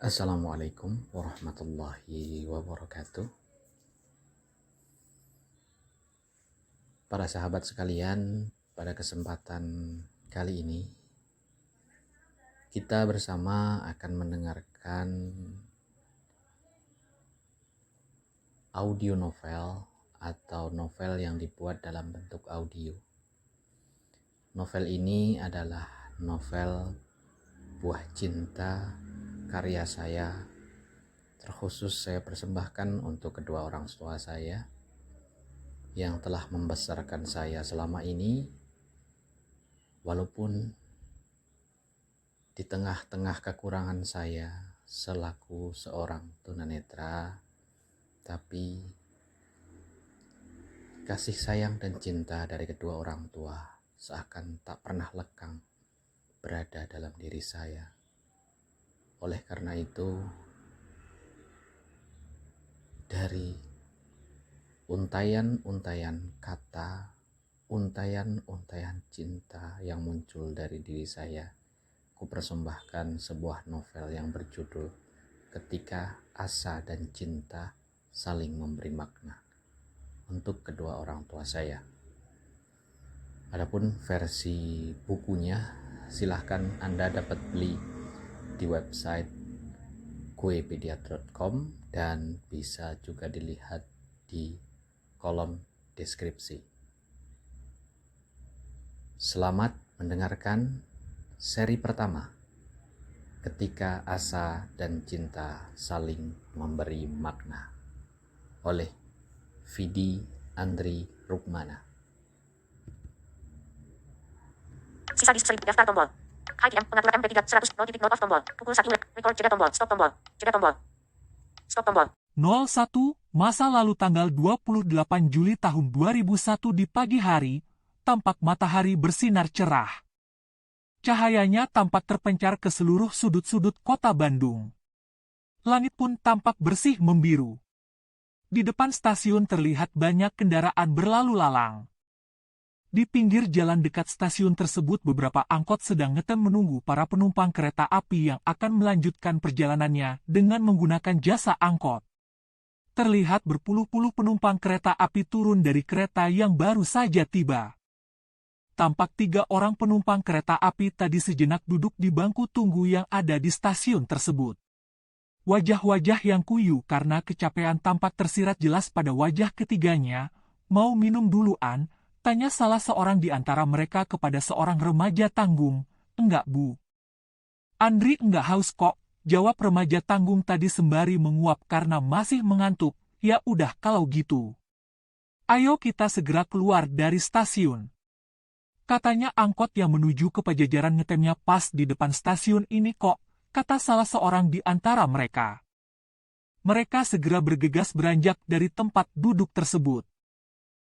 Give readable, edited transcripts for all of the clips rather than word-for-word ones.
Assalamualaikum warahmatullahi wabarakatuh. Para sahabat sekalian, pada kesempatan kali ini kita bersama akan mendengarkan audio novel atau novel yang dibuat dalam bentuk audio. Novel ini adalah novel Buah Cinta karya saya. Terkhusus saya persembahkan untuk kedua orang tua saya yang telah membesarkan saya selama ini, walaupun di tengah-tengah kekurangan saya selaku seorang tunanetra, tapi kasih sayang dan cinta dari kedua orang tua seakan tak pernah lekang berada dalam diri saya. Oleh karena itu, dari untayan-untayan kata, untayan-untayan cinta yang muncul dari diri saya, ku persembahkan sebuah novel yang berjudul Ketika Asa dan Cinta Saling Memberi Makna untuk kedua orang tua saya. Adapun versi bukunya silahkan Anda dapat beli di website kuepedia.com dan bisa juga dilihat di kolom deskripsi. Selamat mendengarkan seri pertama, Ketika Asa dan Cinta Saling Memberi Makna, oleh Vidi Andri Rukmana. Sisa disk 1000 daftar tombol. HTM pengatur MP3 100 notific not off tombol. Pukul 1 record jeda tombol. Stop tombol. Jeda tombol. Stop tombol. 01 Masa lalu tanggal 28 Juli tahun 2001 di pagi hari, tampak matahari bersinar cerah. Cahayanya tampak terpencar ke seluruh sudut-sudut kota Bandung. Langit pun tampak bersih membiru. Di depan stasiun terlihat banyak kendaraan berlalu lalang. Di pinggir jalan dekat stasiun tersebut beberapa angkot sedang ngetem menunggu para penumpang kereta api yang akan melanjutkan perjalanannya dengan menggunakan jasa angkot. Terlihat berpuluh-puluh penumpang kereta api turun dari kereta yang baru saja tiba. Tampak 3 orang penumpang kereta api tadi sejenak duduk di bangku tunggu yang ada di stasiun tersebut. Wajah-wajah yang kuyu karena kecapean tampak tersirat jelas pada wajah ketiganya. Mau minum duluan? Tanya salah seorang di antara mereka kepada seorang remaja tanggung. Enggak, Bu. Andri enggak haus kok, jawab remaja tanggung tadi sembari menguap karena masih mengantuk. Ya udah kalau gitu. Ayo kita segera keluar dari stasiun. Katanya angkot yang menuju ke Pajajaran ngetemnya pas di depan stasiun ini kok, kata salah seorang di antara mereka. Mereka segera bergegas beranjak dari tempat duduk tersebut.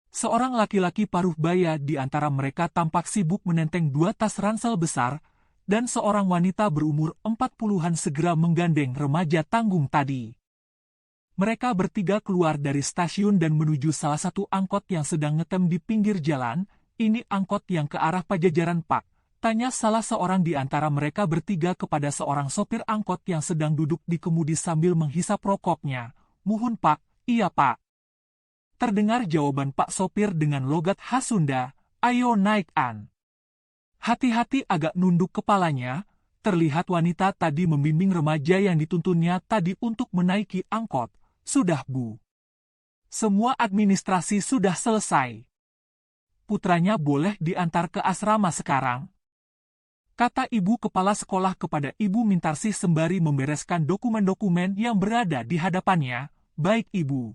Seorang laki-laki paruh baya di antara mereka tampak sibuk menenteng 2 tas ransel besar, dan seorang wanita berumur 40-an segera menggandeng remaja tanggung tadi. Mereka bertiga keluar dari stasiun dan menuju salah satu angkot yang sedang ngetem di pinggir jalan. Ini angkot yang ke arah Pajajaran, Pak? Tanya salah seorang di antara mereka bertiga kepada seorang sopir angkot yang sedang duduk di kemudi sambil menghisap rokoknya. Muhun, Pak. Iya, Pak. Terdengar jawaban Pak sopir dengan logat khas Sunda, ayo naik an. Hati-hati agak nunduk kepalanya, terlihat wanita tadi membimbing remaja yang dituntunnya tadi untuk menaiki angkot. Sudah, Bu. Semua administrasi sudah selesai. Putranya boleh diantar ke asrama sekarang. Kata ibu kepala sekolah kepada Ibu Mintarsih sembari membereskan dokumen-dokumen yang berada di hadapannya. Baik, Ibu.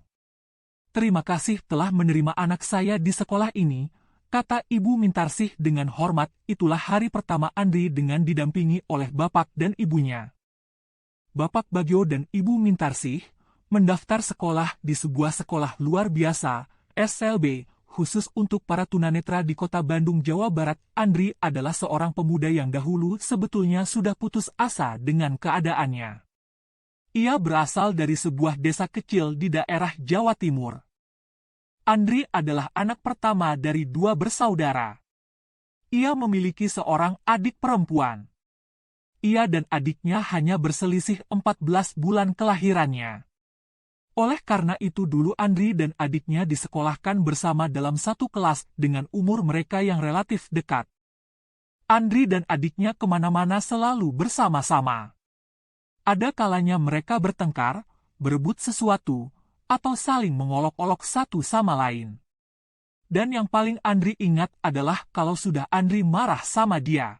Terima kasih telah menerima anak saya di sekolah ini, kata Ibu Mintarsih dengan hormat. Itulah hari pertama Andri dengan didampingi oleh bapak dan ibunya. Bapak Bagio dan Ibu Mintarsih mendaftar sekolah di sebuah sekolah luar biasa, SLB, khusus untuk para tunanetra di kota Bandung, Jawa Barat. Andri adalah seorang pemuda yang dahulu sebetulnya sudah putus asa dengan keadaannya. Ia berasal dari sebuah desa kecil di daerah Jawa Timur. Andri adalah anak pertama dari 2 bersaudara. Ia memiliki seorang adik perempuan. ia dan adiknya hanya berselisih 14 bulan kelahirannya. Oleh karena itu dulu Andri dan adiknya disekolahkan bersama dalam satu kelas dengan umur mereka yang relatif dekat. Andri dan adiknya kemana-mana selalu bersama-sama. Ada kalanya mereka bertengkar, berebut sesuatu, atau saling mengolok-olok satu sama lain. Dan yang paling Andri ingat adalah kalau sudah Andri marah sama dia.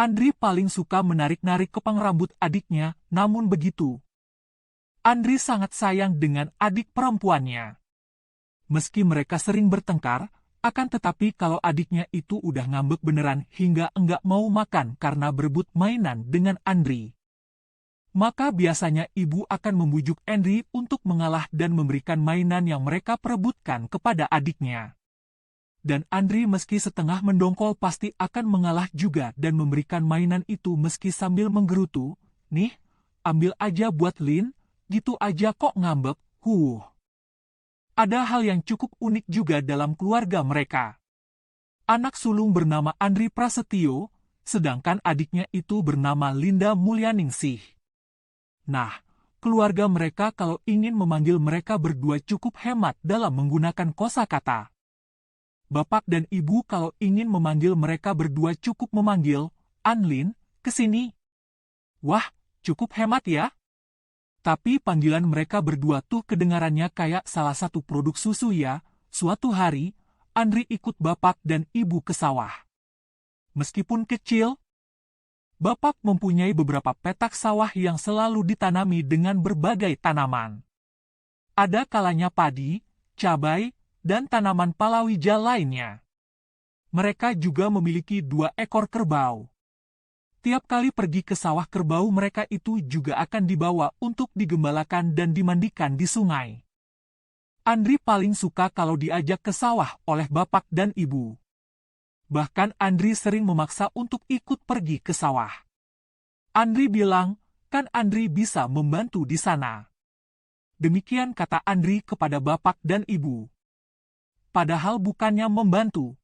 Andri paling suka menarik-narik kepang rambut adiknya, namun begitu. Andri sangat sayang dengan adik perempuannya. Meski mereka sering bertengkar, akan tetapi kalau adiknya itu udah ngambek beneran hingga enggak mau makan karena berebut mainan dengan Andri, maka biasanya ibu akan membujuk Andri untuk mengalah dan memberikan mainan yang mereka perebutkan kepada adiknya. Dan Andri meski setengah mendongkol pasti akan mengalah juga dan memberikan mainan itu meski sambil menggerutu, "Nih, ambil aja buat Lin, gitu aja kok ngambek, Ada hal yang cukup unik juga dalam keluarga mereka. Anak sulung bernama Andri Prasetyo, sedangkan adiknya itu bernama Linda Mulyaningsih. Nah, keluarga mereka kalau ingin memanggil mereka berdua cukup hemat dalam menggunakan kosakata. Bapak dan ibu kalau ingin memanggil mereka berdua cukup memanggil, "Anlin, kesini." Wah, cukup hemat ya. Tapi panggilan mereka berdua tuh kedengarannya kayak salah satu produk susu ya. Suatu hari, Andri ikut bapak dan ibu ke sawah. Meskipun kecil, bapak mempunyai beberapa petak sawah yang selalu ditanami dengan berbagai tanaman. Ada kalanya padi, cabai, dan tanaman palawija lainnya. Mereka juga memiliki 2 ekor kerbau. Tiap kali pergi ke sawah kerbau mereka itu juga akan dibawa untuk digembalakan dan dimandikan di sungai. Andri paling suka kalau diajak ke sawah oleh bapak dan ibu. Bahkan Andri sering memaksa untuk ikut pergi ke sawah. Andri bilang, kan Andri bisa membantu di sana. Demikian kata Andri kepada bapak dan ibu. Padahal bukannya membantu.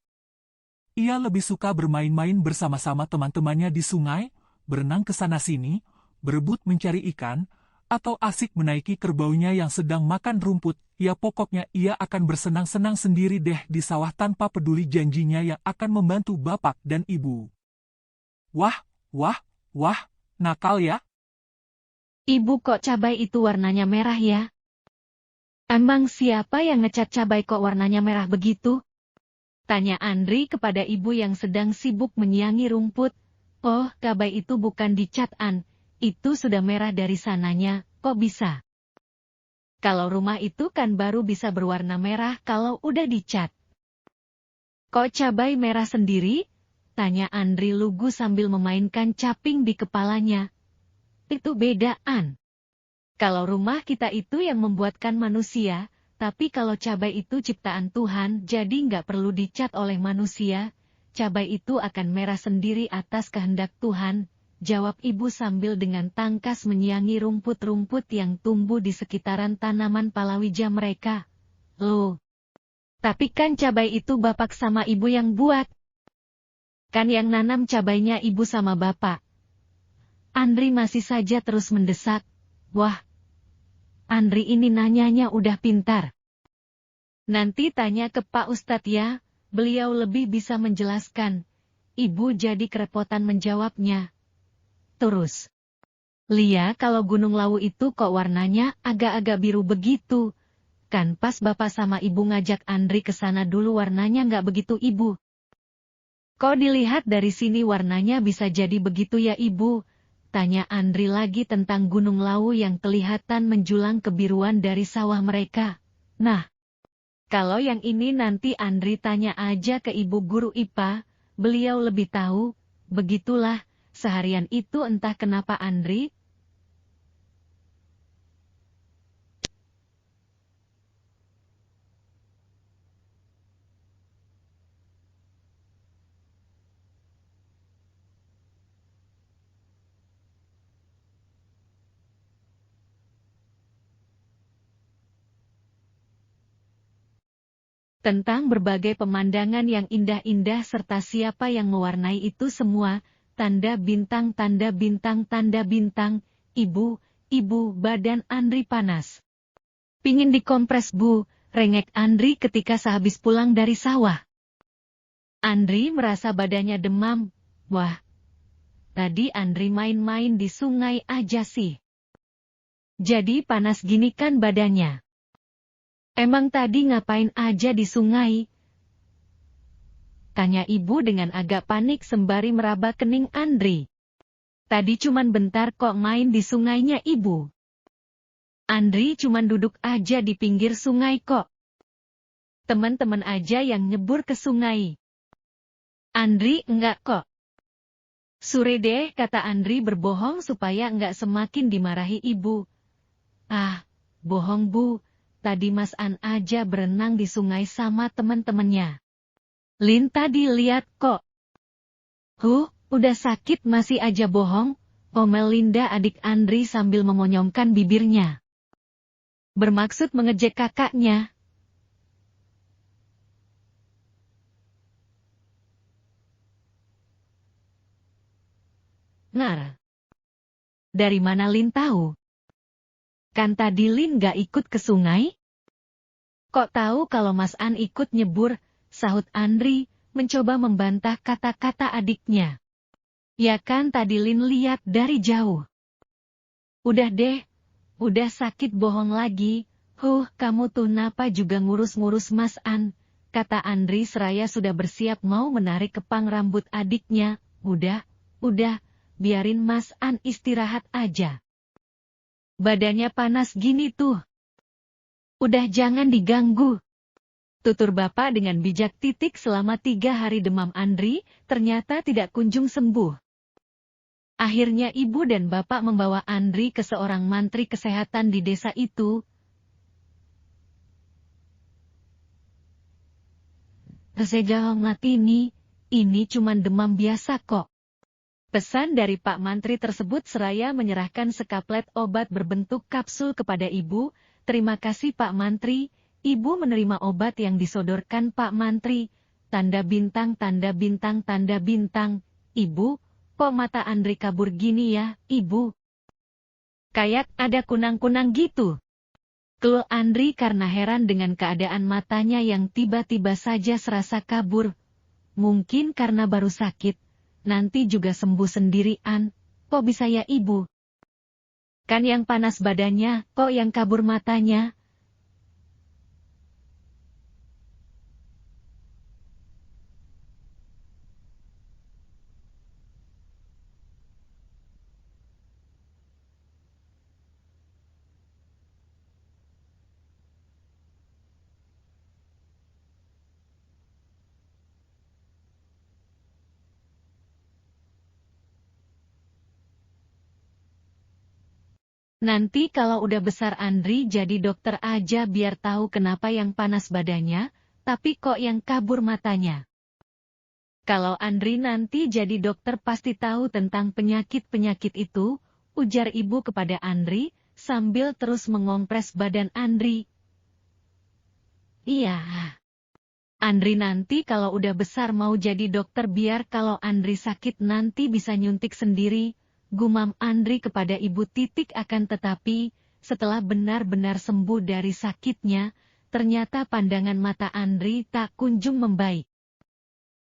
Ia lebih suka bermain-main bersama-sama teman-temannya di sungai, berenang ke sana-sini, berebut mencari ikan, atau asik menaiki kerbaunya yang sedang makan rumput. Ya pokoknya ia akan bersenang-senang sendiri deh di sawah tanpa peduli janjinya yang akan membantu bapak dan ibu. Wah, nakal ya? Ibu, kok cabai itu warnanya merah ya? Emang siapa yang ngecat cabai kok warnanya merah begitu? Tanya Andri kepada ibu yang sedang sibuk menyiangi rumput. Oh, cabai itu bukan dicat An, itu sudah merah dari sananya, kok bisa? Kalau rumah itu kan baru bisa berwarna merah kalau udah dicat. Kok cabai merah sendiri? Tanya Andri lugu sambil memainkan caping di kepalanya. Itu beda An. Kalau rumah kita itu yang membuatkan manusia, tapi kalau cabai itu ciptaan Tuhan, jadi nggak perlu dicat oleh manusia, cabai itu akan merah sendiri atas kehendak Tuhan, jawab ibu sambil dengan tangkas menyiangi rumput-rumput yang tumbuh di sekitaran tanaman palawija mereka. Loh, tapi kan cabai itu bapak sama ibu yang buat. Kan yang nanam cabainya ibu sama bapak. Andri masih saja terus mendesak. Wah, Andri ini nanyanya udah pintar. Nanti tanya ke Pak Ustadz ya, beliau lebih bisa menjelaskan. Ibu jadi kerepotan menjawabnya. Terus, Lia, kalau Gunung Lawu itu kok warnanya agak-agak biru begitu? Kan pas bapak sama ibu ngajak Andri ke sana dulu warnanya nggak begitu ibu. Kok dilihat dari sini warnanya bisa jadi begitu ya ibu? Tanya Andri lagi tentang Gunung Lawu yang kelihatan menjulang kebiruan dari sawah mereka. Nah, kalau yang ini nanti Andri tanya aja ke ibu guru IPA, beliau lebih tahu. Begitulah, seharian itu entah kenapa Andri tentang berbagai pemandangan yang indah-indah serta siapa yang mewarnai itu semua, tanda bintang tanda bintang tanda bintang, ibu, badan Andri panas. Pingin dikompres bu, rengek Andri ketika sehabis pulang dari sawah. Andri merasa badannya demam, wah. Tadi Andri main-main di sungai aja sih. Jadi panas gini kan badannya. Emang tadi ngapain aja di sungai? Tanya ibu dengan agak panik sembari meraba kening Andri. Tadi cuman bentar kok main di sungainya ibu. Andri cuman duduk aja di pinggir sungai kok. Teman-teman aja yang nyebur ke sungai. Andri enggak kok. Sure deh, kata Andri berbohong supaya enggak semakin dimarahi ibu. Ah, bohong bu. Tadi Mas An aja berenang di sungai sama teman-temannya. Lin tadi lihat kok. Udah sakit masih aja bohong, omel Linda adik Andri sambil memonyongkan bibirnya. Bermaksud mengejek kakaknya. Ngar. Dari mana Lin tahu? Kan tadi Lin gak ikut ke sungai? Kok tahu kalau Mas An ikut nyebur, sahut Andri, mencoba membantah kata-kata adiknya. Ya kan tadi Lin lihat dari jauh. Udah deh, udah sakit bohong lagi. Kamu tuh napa juga ngurus-ngurus Mas An, kata Andri seraya sudah bersiap mau menarik kepang rambut adiknya. Udah, biarin Mas An istirahat aja. Badannya panas gini tuh. Udah jangan diganggu. Tutur bapak dengan bijak. Selama 3 hari demam Andri, ternyata tidak kunjung sembuh. Akhirnya ibu dan bapak membawa Andri ke seorang mantri kesehatan di desa itu. Jangan ngatini, ini cuman demam biasa kok. Pesan dari Pak Mantri tersebut seraya menyerahkan sekaplet obat berbentuk kapsul kepada ibu. Terima kasih Pak Mantri. Ibu menerima obat yang disodorkan Pak Mantri. Tanda bintang tanda bintang tanda bintang. Ibu, kok mata Andri kabur gini ya, ibu? Kayak ada kunang-kunang gitu. Keluh Andri karena heran dengan keadaan matanya yang tiba-tiba saja serasa kabur. Mungkin karena baru sakit. Nanti juga sembuh sendirian. Kok bisa ya ibu? Kan yang panas badannya, kok yang kabur matanya? Nanti kalau udah besar Andri jadi dokter aja biar tahu kenapa yang panas badannya, tapi kok yang kabur matanya. Kalau Andri nanti jadi dokter pasti tahu tentang penyakit-penyakit itu, ujar ibu kepada Andri, sambil terus mengompres badan Andri. Iya. Andri nanti kalau udah besar mau jadi dokter biar kalau Andri sakit nanti bisa nyuntik sendiri. Gumam Andri kepada ibu. Akan tetapi, setelah benar-benar sembuh dari sakitnya, ternyata pandangan mata Andri tak kunjung membaik.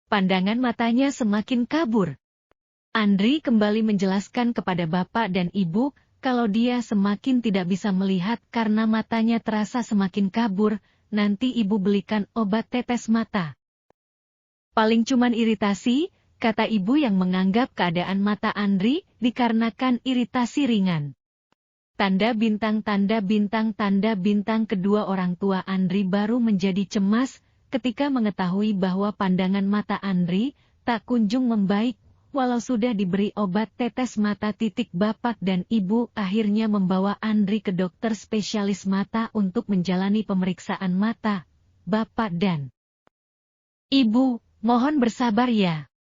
Pandangan matanya semakin kabur. Andri kembali menjelaskan kepada bapak dan ibu, kalau dia semakin tidak bisa melihat karena matanya terasa semakin kabur, nanti ibu belikan obat tetes mata. Paling cuman iritasi, kata ibu yang menganggap keadaan mata Andri dikarenakan iritasi ringan. Tanda bintang tanda bintang tanda bintang. Kedua orang tua Andri baru menjadi cemas ketika mengetahui bahwa pandangan mata Andri tak kunjung membaik, walau sudah diberi obat tetes mata. Bapak dan ibu akhirnya membawa Andri ke dokter spesialis mata untuk menjalani pemeriksaan mata. Bapak dan ibu, mohon bersabar ya.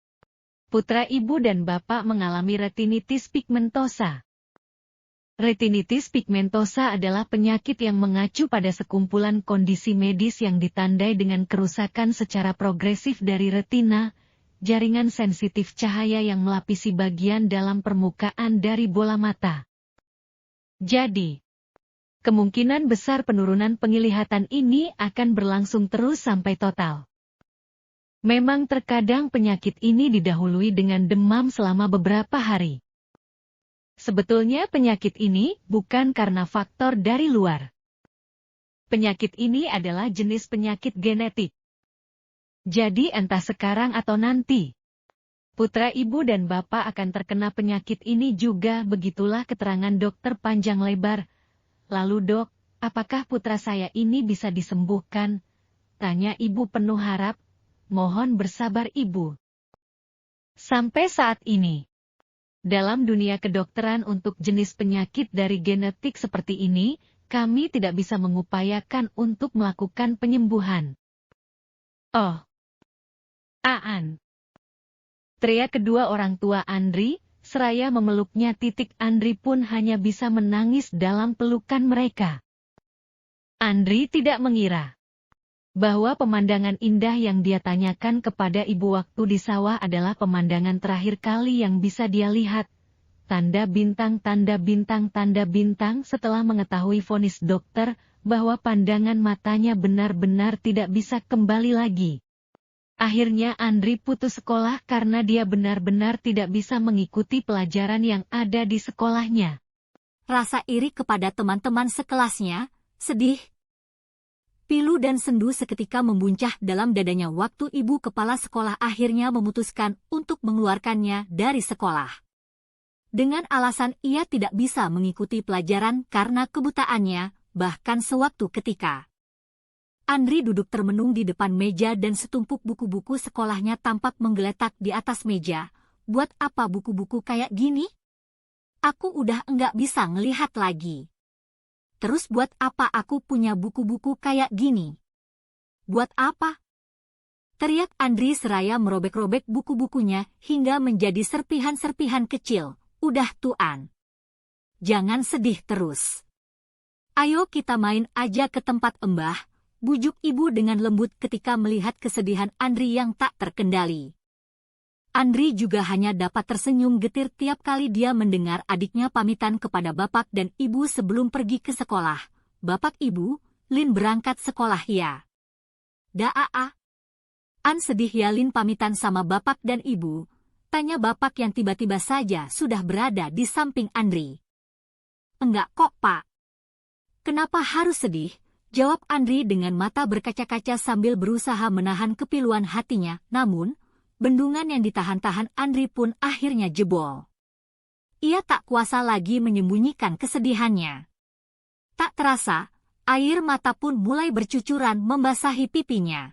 Putra ibu dan bapak mengalami retinitis pigmentosa. Retinitis pigmentosa adalah penyakit yang mengacu pada sekumpulan kondisi medis yang ditandai dengan kerusakan secara progresif dari retina, jaringan sensitif cahaya yang melapisi bagian dalam permukaan dari bola mata. Jadi, kemungkinan besar penurunan penglihatan ini akan berlangsung terus sampai total. Memang terkadang penyakit ini didahului dengan demam selama beberapa hari. Sebetulnya penyakit ini bukan karena faktor dari luar. Penyakit ini adalah jenis penyakit genetik. Jadi entah sekarang atau nanti, putra ibu dan bapak akan terkena penyakit ini juga, begitulah keterangan dokter panjang lebar. Lalu dok, apakah putra saya ini bisa disembuhkan? Tanya ibu penuh harap. Mohon bersabar ibu. Sampai saat ini, dalam dunia kedokteran untuk jenis penyakit dari genetik seperti ini, kami tidak bisa mengupayakan untuk melakukan penyembuhan. Oh, Aan. Teriak kedua orang tua Andri, seraya memeluknya. Andri pun hanya bisa menangis dalam pelukan mereka. Andri tidak mengira bahwa pemandangan indah yang dia tanyakan kepada ibu waktu di sawah adalah pemandangan terakhir kali yang bisa dia lihat. Tanda bintang, tanda bintang, tanda bintang. Setelah mengetahui vonis dokter bahwa pandangan matanya benar-benar tidak bisa kembali lagi. Akhirnya Andri putus sekolah karena dia benar-benar tidak bisa mengikuti pelajaran yang ada di sekolahnya. Rasa iri kepada teman-teman sekelasnya, sedih, pilu dan sendu seketika membuncah dalam dadanya waktu ibu kepala sekolah akhirnya memutuskan untuk mengeluarkannya dari sekolah. Dengan alasan ia tidak bisa mengikuti pelajaran karena kebutaannya, bahkan sewaktu ketika Andri duduk termenung di depan meja dan setumpuk buku-buku sekolahnya tampak menggeletak di atas meja. Buat apa buku-buku kayak gini? Aku udah enggak bisa ngelihat lagi. Terus buat apa aku punya buku-buku kayak gini? Buat apa? Teriak Andri seraya merobek-robek buku-bukunya hingga menjadi serpihan-serpihan kecil. Udah tuan. Jangan sedih terus. Ayo kita main aja ke tempat Embah, bujuk ibu dengan lembut ketika melihat kesedihan Andri yang tak terkendali. Andri juga hanya dapat tersenyum getir tiap kali dia mendengar adiknya pamitan kepada bapak dan ibu sebelum pergi ke sekolah. Bapak ibu, Lin berangkat sekolah ya. Daa. An sedih ya Lin pamitan sama bapak dan ibu. Tanya bapak yang tiba-tiba saja sudah berada di samping Andri. Enggak kok pak. Kenapa harus sedih? Jawab Andri dengan mata berkaca-kaca sambil berusaha menahan kepiluan hatinya. Namun, bendungan yang ditahan-tahan Andri pun akhirnya jebol. Ia tak kuasa lagi menyembunyikan kesedihannya. Tak terasa, air mata pun mulai bercucuran membasahi pipinya.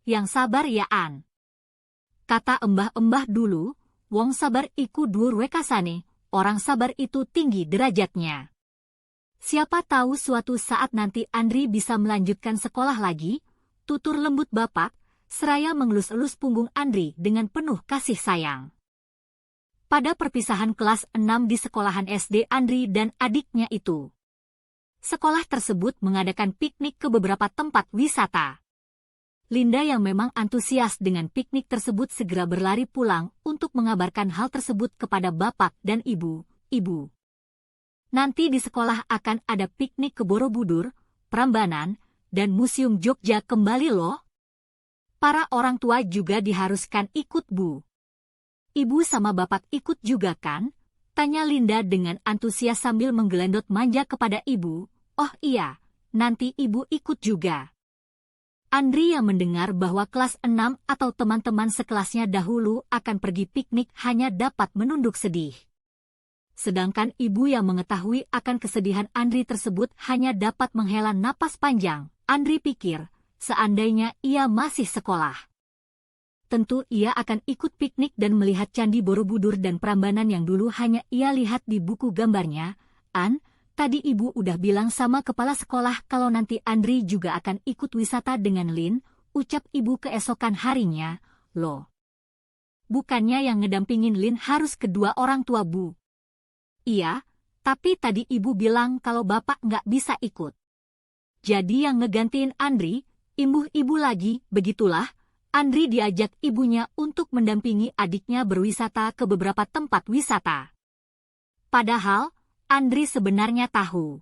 Yang sabar ya An. Kata embah-embah dulu, wong sabar iku dhuwur wekasane, orang sabar itu tinggi derajatnya. Siapa tahu suatu saat nanti Andri bisa melanjutkan sekolah lagi, tutur lembut bapak, seraya mengelus-elus punggung Andri dengan penuh kasih sayang. Pada perpisahan kelas 6 di sekolahan SD Andri dan adiknya itu, sekolah tersebut mengadakan piknik ke beberapa tempat wisata. Linda yang memang antusias dengan piknik tersebut segera berlari pulang untuk mengabarkan hal tersebut kepada bapak dan ibu. Ibu, nanti di sekolah akan ada piknik ke Borobudur, Prambanan, dan Museum Jogja kembali loh. Para orang tua juga diharuskan ikut bu. Ibu sama bapak ikut juga kan? Tanya Linda dengan antusias sambil menggelendot manja kepada ibu. Oh iya, nanti ibu ikut juga. Andri yang mendengar bahwa kelas 6 atau teman-teman sekelasnya dahulu akan pergi piknik hanya dapat menunduk sedih. Sedangkan ibu yang mengetahui akan kesedihan Andri tersebut hanya dapat menghela napas panjang. Andri pikir, seandainya ia masih sekolah, tentu ia akan ikut piknik dan melihat Candi Borobudur dan Prambanan yang dulu hanya ia lihat di buku gambarnya. An, tadi ibu udah bilang sama kepala sekolah kalau nanti Andri juga akan ikut wisata dengan Lin, ucap ibu keesokan harinya. Loh, bukannya yang ngedampingin Lin harus kedua orang tua bu? Iya, tapi tadi ibu bilang kalau bapak nggak bisa ikut. Jadi yang ngegantiin Andri, imbuh ibu lagi, begitulah. Andri diajak ibunya untuk mendampingi adiknya berwisata ke beberapa tempat wisata. Padahal, Andri sebenarnya tahu.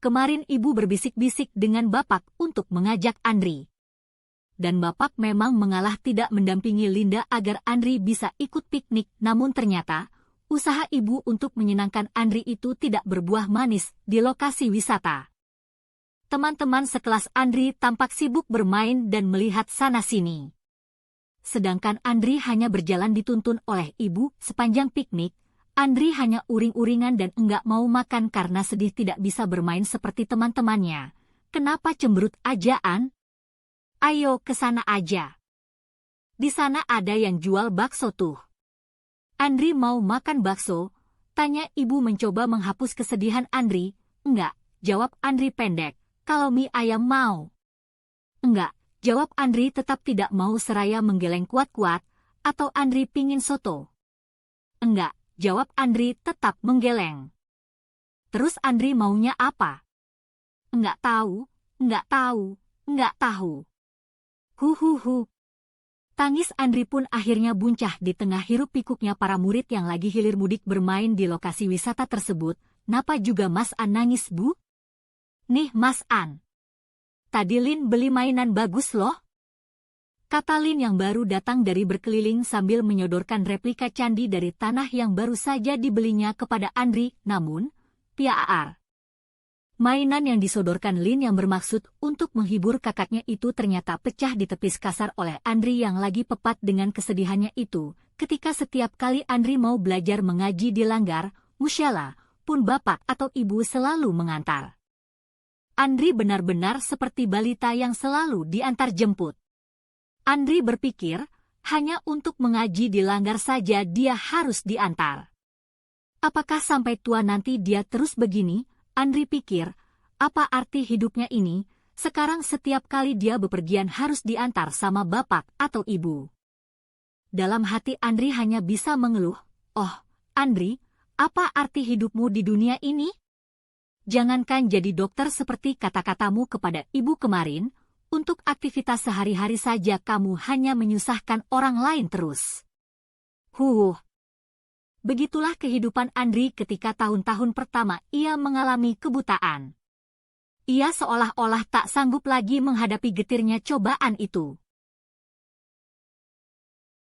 Kemarin ibu berbisik-bisik dengan bapak untuk mengajak Andri. Dan bapak memang mengalah tidak mendampingi Linda agar Andri bisa ikut piknik, namun ternyata, usaha ibu untuk menyenangkan Andri itu tidak berbuah manis di lokasi wisata. Teman-teman sekelas Andri tampak sibuk bermain dan melihat sana-sini. Sedangkan Andri hanya berjalan dituntun oleh ibu sepanjang piknik. Andri hanya uring-uringan dan enggak mau makan karena sedih tidak bisa bermain seperti teman-temannya. Kenapa cemberut aja, An? Ayo ke sana aja. Di sana ada yang jual bakso tuh. Andri mau makan bakso? Tanya ibu mencoba menghapus kesedihan Andri. Enggak, jawab Andri pendek. Kalau mie ayam mau. Enggak, jawab Andri tetap tidak mau seraya menggeleng kuat-kuat. Atau Andri pingin soto? Enggak, jawab Andri tetap menggeleng. Terus Andri maunya apa? Enggak tahu, enggak tahu, enggak tahu. Huhuhu. Tangis Andri pun akhirnya buncah di tengah hiruk-pikuknya para murid yang lagi hilir mudik bermain di lokasi wisata tersebut. Napa juga Mas An nangis, Bu? Nih Mas An. Tadi Lin beli mainan bagus loh. Kata Lin yang baru datang dari berkeliling sambil menyodorkan replika candi dari tanah yang baru saja dibelinya kepada Andri, namun, piaar. Mainan yang disodorkan Lin yang bermaksud untuk menghibur kakaknya itu ternyata pecah ditepis kasar oleh Andri yang lagi pepat dengan kesedihannya itu. Ketika setiap kali Andri mau belajar mengaji di langgar, musyalah, pun bapak atau ibu selalu mengantar. Andri benar-benar seperti balita yang selalu diantar jemput. Andri berpikir, hanya untuk mengaji di langgar saja dia harus diantar. Apakah sampai tua nanti dia terus begini? Andri pikir, apa arti hidupnya ini? Sekarang setiap kali dia bepergian harus diantar sama bapak atau ibu. Dalam hati Andri hanya bisa mengeluh, oh, Andri, apa arti hidupmu di dunia ini? Jangankan jadi dokter seperti kata-katamu kepada ibu kemarin, untuk aktivitas sehari-hari saja kamu hanya menyusahkan orang lain terus. Begitulah kehidupan Andri ketika tahun-tahun pertama ia mengalami kebutaan. Ia seolah-olah tak sanggup lagi menghadapi getirnya cobaan itu.